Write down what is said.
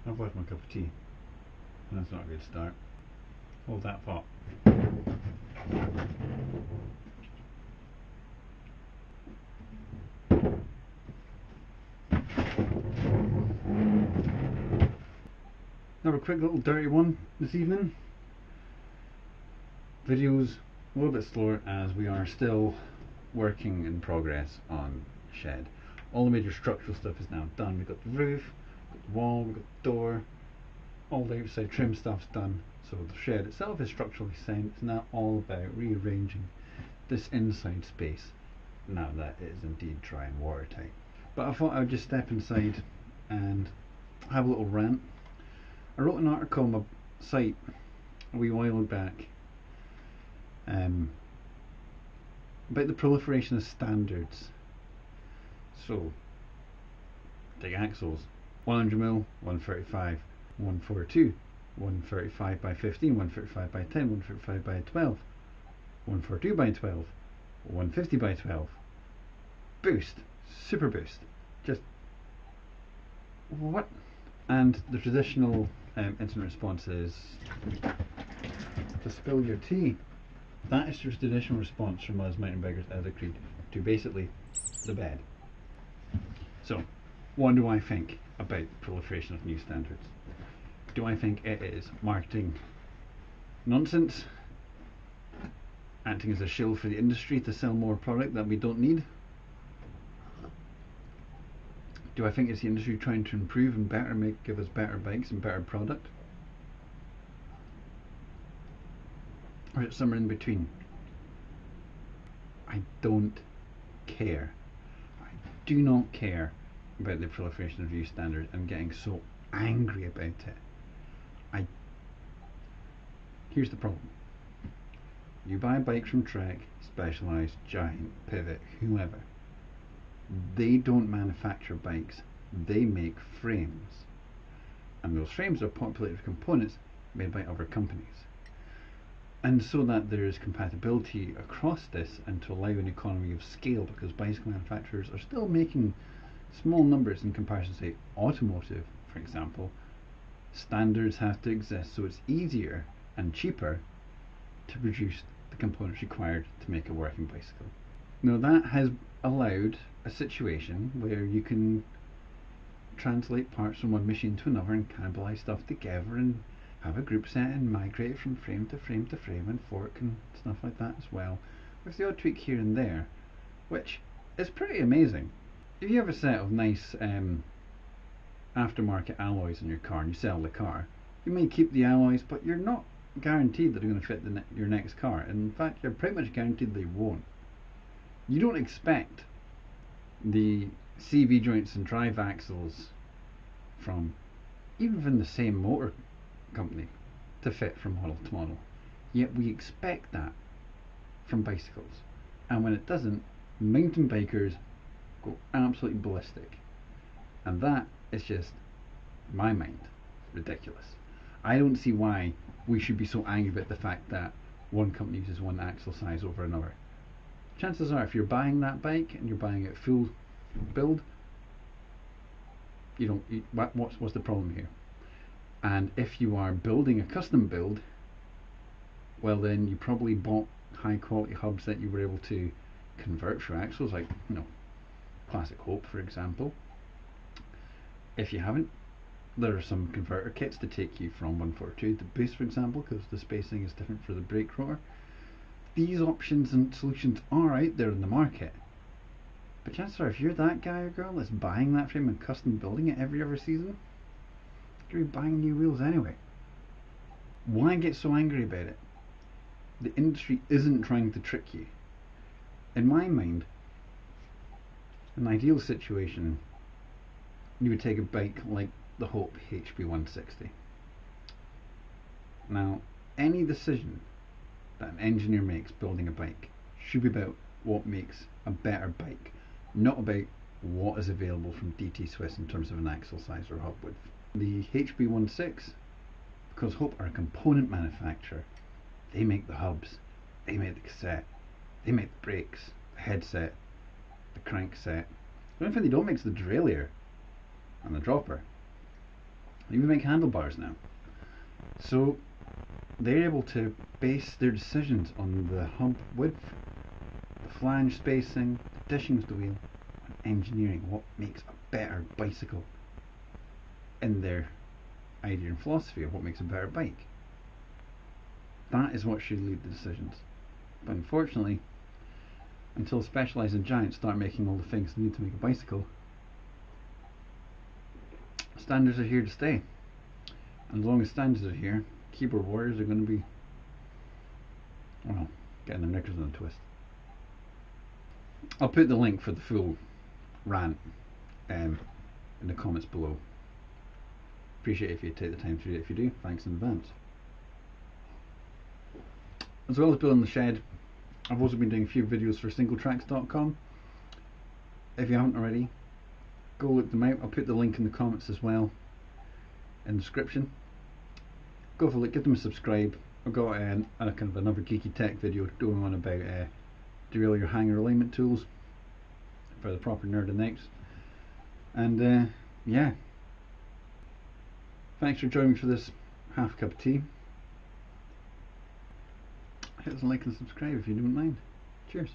I've left my cup of tea. And that's not a good start. Hold that thought. Now a quick little dirty one this evening. Videos a little bit slower as we are still working in progress on shed. All the major structural stuff is now done. We've got the roof, we've got the wall, we've got the door, all the outside trim stuff's done. So the shed itself is structurally sound. It's now all about rearranging this inside space now that it is indeed dry and watertight. But I thought I would just step inside and have a little rant. I wrote an article on my site a wee while back about the proliferation of standards. So, take axles, 100mm, 135, 142, 135 by 15, 135 by 10, 135 by 12, 142 by 12, 150 by 12, boost, super boost, just what? And the traditional instant response is to spill your tea. That is the traditional response from us mountain bikers as a creed to basically the bed. So, what do I think about the proliferation of new standards? Do I think it is marketing nonsense, acting as a shield for the industry to sell more product that we don't need? Do I think it's the industry trying to improve and better give us better bikes and better product? Or is it somewhere in between? I don't care. I do not care about the proliferation of new standards. I'm getting so angry about it. Here's the problem. You buy a bike from Trek, Specialized, Giant, Pivot, whoever. They don't manufacture bikes, they make frames. And those frames are populated with components made by other companies. And so that there is compatibility across this and to allow an economy of scale, because bicycle manufacturers are still making small numbers in comparison to, say, automotive, for example. Standards have to exist so it's easier and cheaper to produce the components required to make a working bicycle. Now that has allowed a situation where you can translate parts from one machine to another and cannibalize stuff together and have a group set and migrate it from frame to frame to frame and fork and stuff like that as well, with the odd tweak here and there, which is pretty amazing. If you have a set of nice aftermarket alloys in your car and you sell the car, you may keep the alloys, but you're not guaranteed that they're going to fit your next car. And in fact, you're pretty much guaranteed they won't. You don't expect the CV joints and drive axles from even from the same motor company to fit from model to model, yet we expect that from bicycles, and when it doesn't, mountain bikers go absolutely ballistic, and that is just, in my mind, ridiculous. I don't see why we should be so angry about the fact that one company uses one axle size over another. Chances are, if you're buying that bike and you're buying it full build, what's the problem here? And if you are building a custom build, well then you probably bought high quality hubs that you were able to convert for axles, like, you know, Classic Hope for example. If you haven't, there are some converter kits to take you from 142 to boost, for example, because the spacing is different for the brake rotor. These options and solutions are out there in the market, but chances are, if you're that guy or girl that's buying that frame and custom building it every other season, you're buying new wheels anyway. Why get so angry about it? The industry isn't trying to trick you. In my mind, an ideal situation, you would take a bike like the Hope HB160. Now, any decision that an engineer makes building a bike should be about what makes a better bike, not about what is available from DT Swiss in terms of an axle size or hub width. The HB16, because Hope are a component manufacturer, they make the hubs, they make the cassette, they make the brakes, the headset, the crankset. The only thing they don't make is the derailleur and the dropper. They even make handlebars now. So they're able to base their decisions on the hub width, the flange spacing, the dishing of the wheel, and engineering what makes a better bicycle in their idea and philosophy of what makes a better bike. That is what should lead the decisions. But unfortunately, until specialising giants start making all the things needed to make a bicycle, standards are here to stay. And as long as standards are here, keyboard warriors are going to be, well, getting their knickers in a twist. I'll put the link for the full rant in the comments below. Appreciate it if you take the time to read it. If you do, thanks in advance. As well as building the shed, I've also been doing a few videos for singletracks.com. If you haven't already, go look them out. I'll put the link in the comments as well, in the description. Go for a look, give them a subscribe. I've got a kind of another geeky tech video doing one about derail your hanger alignment tools for the proper nerd and necks. And yeah, thanks for joining me for this half cup of tea. Hit us a like and subscribe if you don't mind. Cheers.